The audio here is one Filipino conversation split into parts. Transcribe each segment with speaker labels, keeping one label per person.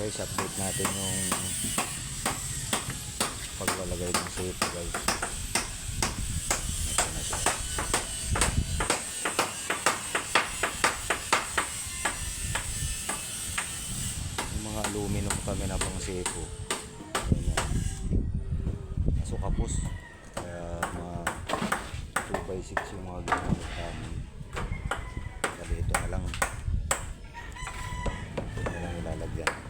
Speaker 1: Guys, update natin yung paglalagay ng safe guys. Ito na siya. Yung mga aluminum kami na pang safe. Kaso kapos. Kaya mga 2x6 yung mga ginamit namin. Kaya ito na lang. Ito na lang ilalagyan.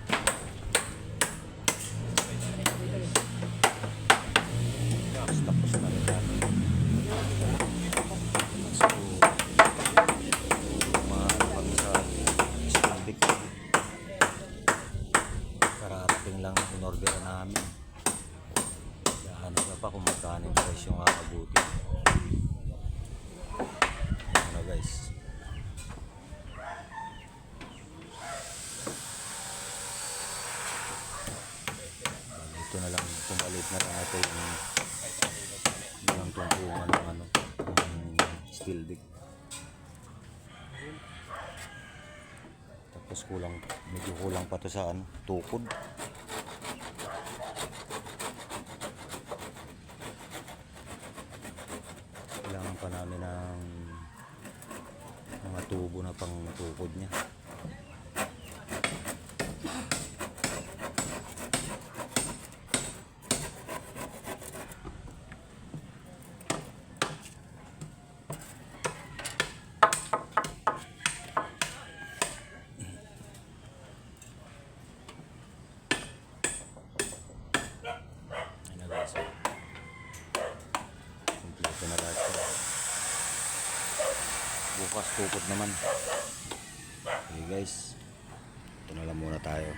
Speaker 1: Tapos na rin namin. So, umahan kami sa Skundik. Kararating lang in order namin. Hanap na pa kung magkano yung price yung kakabuti. Ano guys. Ito na lang, pumalit na lang natin yung tungtungan ng ano, steel dick. Tapos medyo kulang pa to sa ano, tukod. Kailangan pa namin ng mga tubo na pang tukod niya. Kompleto na lahat siya. Bukas tukod naman. Okay guys, ito na lang muna tayo.